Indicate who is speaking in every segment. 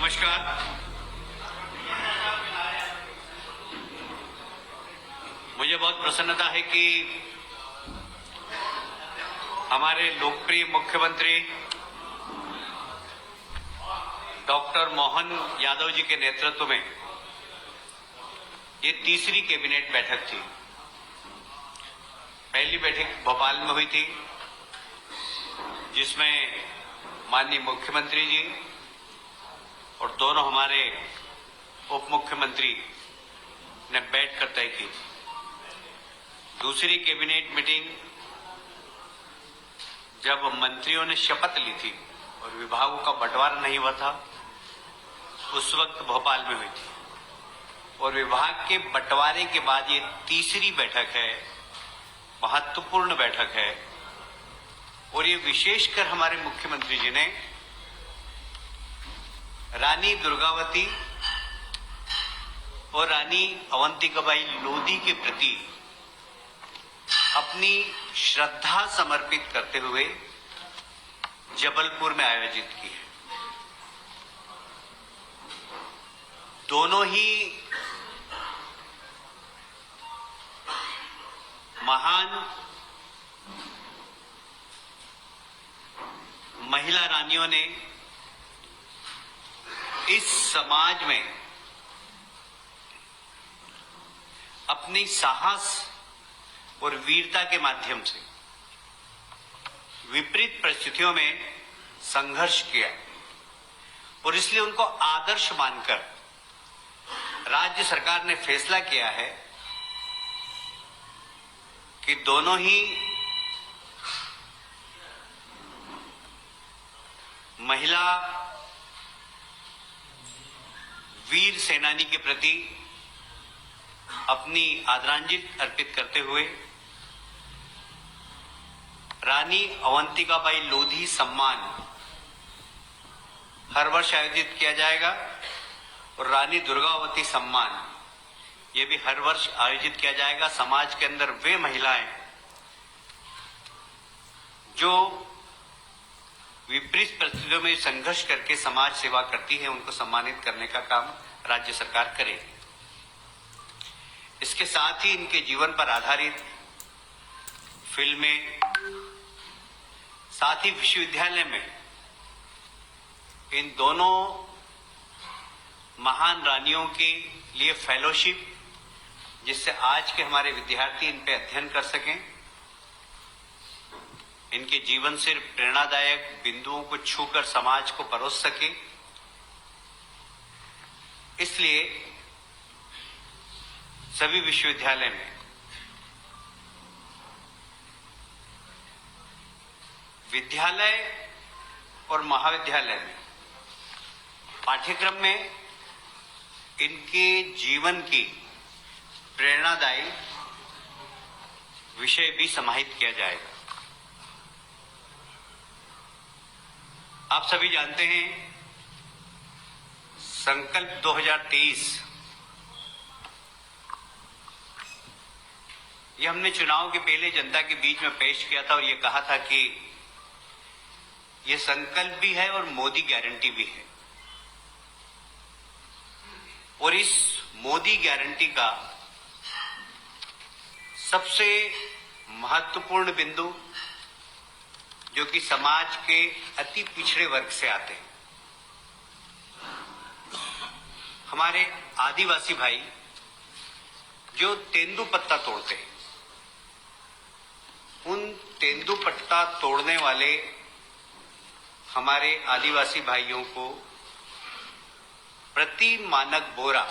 Speaker 1: नमस्कार। मुझे बहुत प्रसन्नता है कि हमारे लोकप्रिय मुख्यमंत्री डॉक्टर मोहन यादव जी के नेतृत्व में ये तीसरी कैबिनेट बैठक थी। पहली बैठक भोपाल में हुई थी, जिसमें माननीय मुख्यमंत्री जी और दोनों हमारे उप मुख्यमंत्री ने बैठकर तय की। दूसरी कैबिनेट मीटिंग जब मंत्रियों ने शपथ ली थी और विभागों का बंटवारा नहीं हुआ था, उस वक्त भोपाल में हुई थी। और विभाग के बंटवारे के बाद ये तीसरी बैठक है, महत्वपूर्ण बैठक है। और ये विशेषकर हमारे मुख्यमंत्री जी ने रानी दुर्गावती और रानी अवंतिकाबाई लोधी के प्रति अपनी श्रद्धा समर्पित करते हुए जबलपुर में आयोजित की है। दोनों ही महान महिला रानियों ने इस समाज में अपनी साहस और वीरता के माध्यम से विपरीत परिस्थितियों में संघर्ष किया और इसलिए उनको आदर्श मानकर राज्य सरकार ने फैसला किया है कि दोनों ही महिला वीर सेनानी के प्रति अपनी आदरांजलि अर्पित करते हुए रानी अवंतिकाबाई लोधी सम्मान हर वर्ष आयोजित किया जाएगा और रानी दुर्गावती सम्मान ये भी हर वर्ष आयोजित किया जाएगा। समाज के अंदर वे महिलाएं जो विपरीत परिस्थितियों में संघर्ष करके समाज सेवा करती है, उनको सम्मानित करने का काम राज्य सरकार करेगी। इसके साथ ही इनके जीवन पर आधारित फिल्में, साथ ही विश्वविद्यालय में इन दोनों महान रानियों के लिए फेलोशिप, जिससे आज के हमारे विद्यार्थी इन पे अध्ययन कर सकें, इनके जीवन से प्रेरणादायक बिंदुओं को छूकर समाज को परोस सके। इसलिए सभी विश्वविद्यालय में विद्यालय और महाविद्यालय में पाठ्यक्रम में इनके जीवन की प्रेरणादायी विषय भी समाहित किया जाएगा। आप सभी जानते हैं, संकल्प 2023 ये हमने चुनाव के पहले जनता के बीच में पेश किया था और ये कहा था कि ये संकल्प भी है और मोदी गारंटी भी है। और इस मोदी गारंटी का सबसे महत्वपूर्ण बिंदु जो कि समाज के अति पिछड़े वर्ग से आते हैं, हमारे आदिवासी भाई जो तेंदुपत्ता तोड़ते हैं, उन तेंदुपत्ता तोड़ने वाले हमारे आदिवासी भाइयों को प्रति मानक बोरा,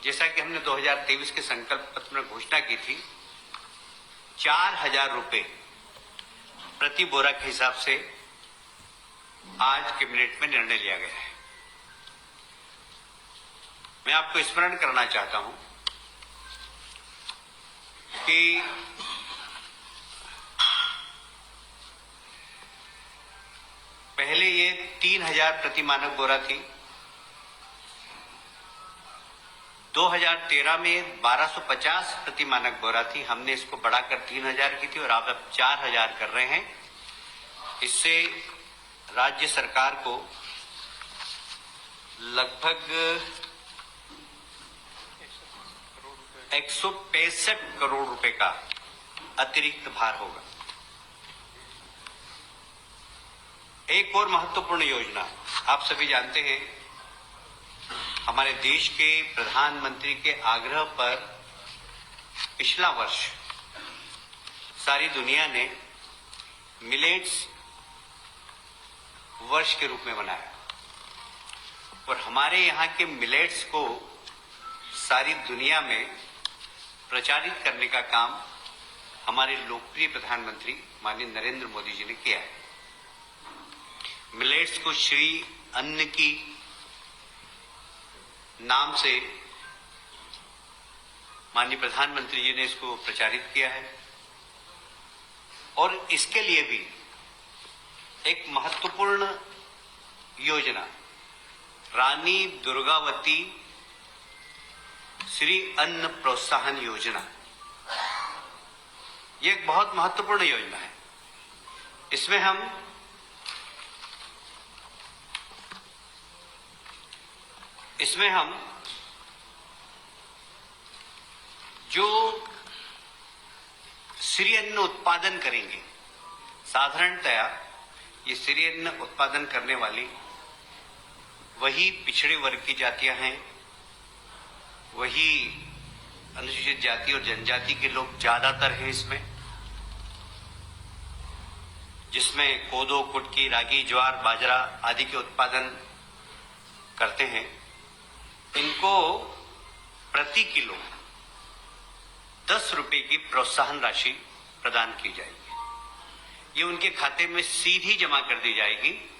Speaker 1: जैसा कि हमने 2023 के संकल्प पत्र में घोषणा की थी, 4,000 रुपए प्रति बोरा के हिसाब से आज कैबिनेट में निर्णय लिया गया है। मैं आपको स्मरण करना चाहता हूं कि पहले ये 3,000 प्रति मानक बोरा थी, 2013 में 1250 प्रति मानक बोरा थी। हमने इसको बढ़ाकर 3,000 की थी और आप अब 4,000 कर रहे हैं। इससे राज्य सरकार को लगभग 165 करोड़ रुपए का अतिरिक्त भार होगा। एक और महत्वपूर्ण योजना, आप सभी जानते हैं, हमारे देश के प्रधानमंत्री के आग्रह पर पिछला वर्ष सारी दुनिया ने मिलेट्स वर्ष के रूप में मनाया और हमारे यहाँ के मिलेट्स को सारी दुनिया में प्रचारित करने का काम हमारे लोकप्रिय प्रधानमंत्री माननीय नरेंद्र मोदी जी ने किया है। मिलेट्स को श्री अन्न की नाम से माननीय प्रधानमंत्री जी ने इसको प्रचारित किया है और इसके लिए भी एक महत्वपूर्ण योजना रानी दुर्गावती श्री अन्न प्रोत्साहन योजना, ये एक बहुत महत्वपूर्ण योजना है। इसमें हम जो श्री अन्न उत्पादन करेंगे, साधारणतया ये श्री अन्न उत्पादन करने वाली वही पिछड़े वर्ग की जातियां हैं, वही अनुसूचित जाति और जनजाति के लोग ज्यादातर हैं इसमें, जिसमें कोदो, कुटकी, रागी, ज्वार, बाजरा आदि के उत्पादन करते हैं। इनको प्रति किलो 10 रुपए की प्रोत्साहन राशि प्रदान की जाएगी। ये उनके खाते में सीधी जमा कर दी जाएगी।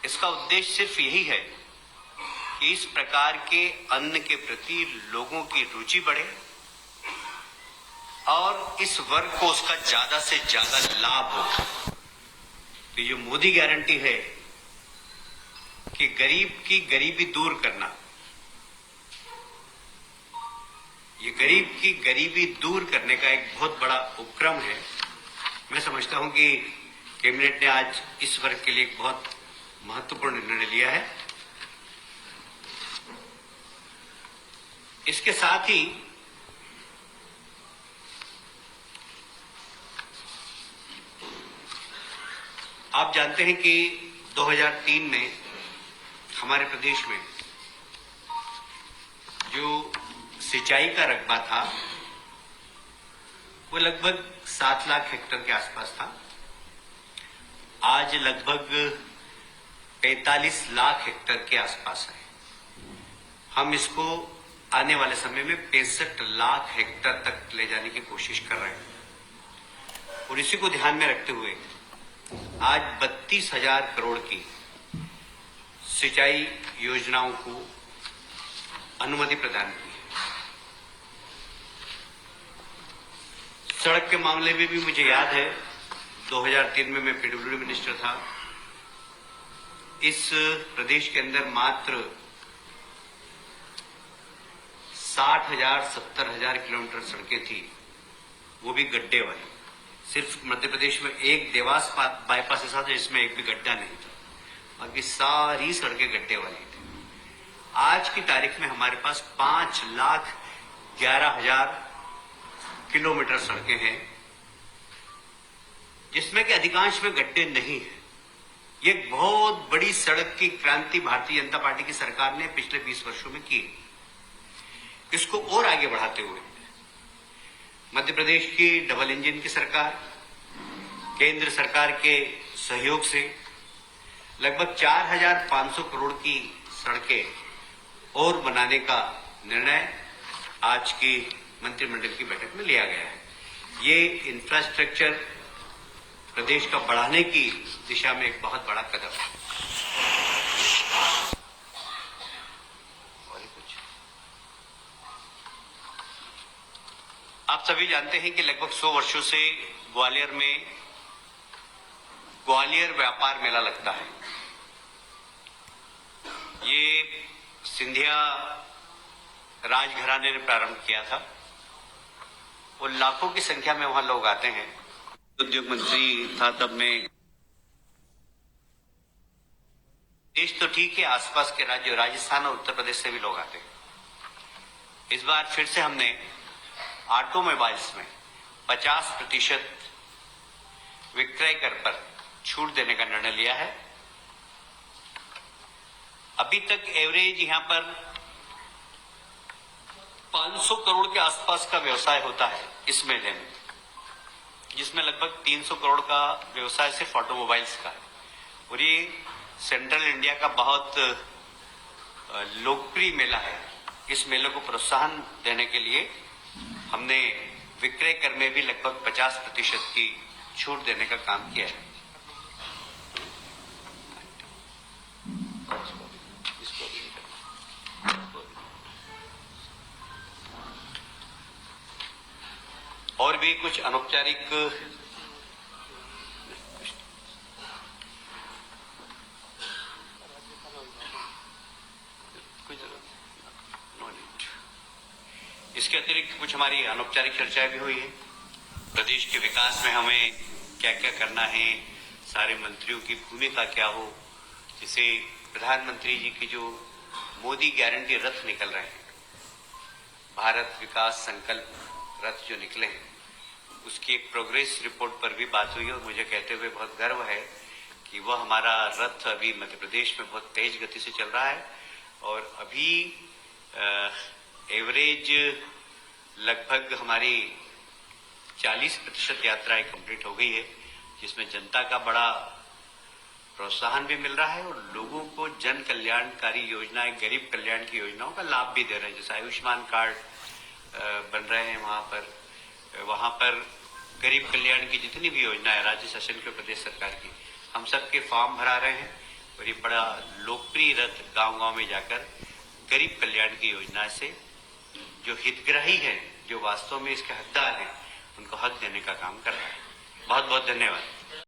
Speaker 1: इसका उद्देश्य सिर्फ यही है कि इस प्रकार के अन्न के प्रति लोगों की रुचि बढ़े और इस वर्ग को उसका ज्यादा से ज्यादा लाभ हो। तो ये मोदी गारंटी है कि गरीब की गरीबी दूर करना, ये गरीब की गरीबी दूर करने का एक बहुत बड़ा उपक्रम है। मैं समझता हूं कि कैबिनेट ने आज इस वर्ग के लिए एक बहुत महत्वपूर्ण निर्णय लिया है। इसके साथ ही आप जानते हैं कि 2003 में हमारे प्रदेश में जो सिंचाई का रकबा था वो लगभग 7 लाख हेक्टेयर के आसपास था। आज लगभग 45 लाख हेक्टेयर के आसपास है। हम इसको आने वाले समय में 65 लाख हेक्टेयर तक ले जाने की कोशिश कर रहे हैं और इसी को ध्यान में रखते हुए आज 32,000 करोड़ की सिंचाई योजनाओं को अनुमति प्रदान की है। सड़क के मामले में भी मुझे याद है 2003 में मैं पीडब्ल्यूडी मिनिस्टर था। इस प्रदेश के अंदर मात्र 60,000 70,000 किलोमीटर सड़कें थी, वो भी गड्ढे वाली। सिर्फ मध्य प्रदेश में एक देवास बाईपास ऐसा था जिसमें एक भी गड्ढा नहीं था, बाकी सारी सड़कें गड्ढे वाली थी। आज की तारीख में हमारे पास 5,11,000 किलोमीटर सड़कें हैं, जिसमें कि अधिकांश में गड्ढे नहीं है। ये एक बहुत बड़ी सड़क की क्रांति भारतीय जनता पार्टी की सरकार ने पिछले 20 वर्षों में की। इसको और आगे बढ़ाते हुए मध्य प्रदेश की डबल इंजन की सरकार, केंद्र सरकार के सहयोग से लगभग 4,500 करोड़ की सड़कें और बनाने का निर्णय आज की मंत्रिमंडल की बैठक में लिया गया है। ये इंफ्रास्ट्रक्चर प्रदेश का बढ़ाने की दिशा में एक बहुत बड़ा कदम है। आप सभी जानते हैं कि लगभग 100 वर्षों से ग्वालियर में ग्वालियर व्यापार मेला लगता है। ये सिंधिया राजघराने ने प्रारंभ किया था और लाखों की संख्या में वहां लोग आते हैं। उद्योग मंत्री था तब मैं देश तो ठीक है, आसपास के राज्य राजस्थान और उत्तर प्रदेश से भी लोग आते हैं। इस बार फिर से हमने ऑटोमोबाइल्स में 50% विक्रय कर पर छूट देने का निर्णय लिया है। अभी तक एवरेज यहां पर 500 करोड़ के आसपास का व्यवसाय होता है इस मेले में, जिसमें लगभग 300 करोड़ का व्यवसाय सिर्फ ऑटोमोबाइल्स का है। और ये सेंट्रल इंडिया का बहुत लोकप्रिय मेला है। इस मेले को प्रोत्साहन देने के लिए हमने विक्रय कर में भी लगभग 50% की छूट देने का काम किया है। और भी कुछ अनौपचारिक इसके अतिरिक्त कुछ हमारी अनौपचारिक चर्चाएं भी हुई है। प्रदेश के विकास में हमें क्या क्या करना है, सारे मंत्रियों की भूमिका क्या हो। जैसे प्रधानमंत्री जी की जो मोदी गारंटी रथ निकल रहे हैं, भारत विकास संकल्प रथ जो निकले हैं, उसकी एक प्रोग्रेस रिपोर्ट पर भी बात हुई और मुझे कहते हुए बहुत गर्व है कि वह हमारा रथ अभी मध्य प्रदेश में बहुत तेज गति से चल रहा है। और अभी एवरेज लगभग हमारी 40% यात्राएं कंप्लीट हो गई है, जिसमें जनता का बड़ा प्रोत्साहन भी मिल रहा है और लोगों को जन कल्याणकारी योजनाएं, गरीब कल्याण की योजनाओं का लाभ भी दे रहे हैं। जैसे आयुष्मान कार्ड बन रहे हैं वहां पर गरीब कल्याण की जितनी भी योजना है राज्य शासन के, प्रदेश सरकार की, हम सबके फॉर्म भरा रहे हैं। और ये बड़ा लोकप्रिय रथ गांव-गांव में जाकर गरीब कल्याण की योजना से जो हितग्राही है, जो वास्तव में इसके हकदार हैं, उनको हक देने का काम कर रहा है। बहुत बहुत धन्यवाद।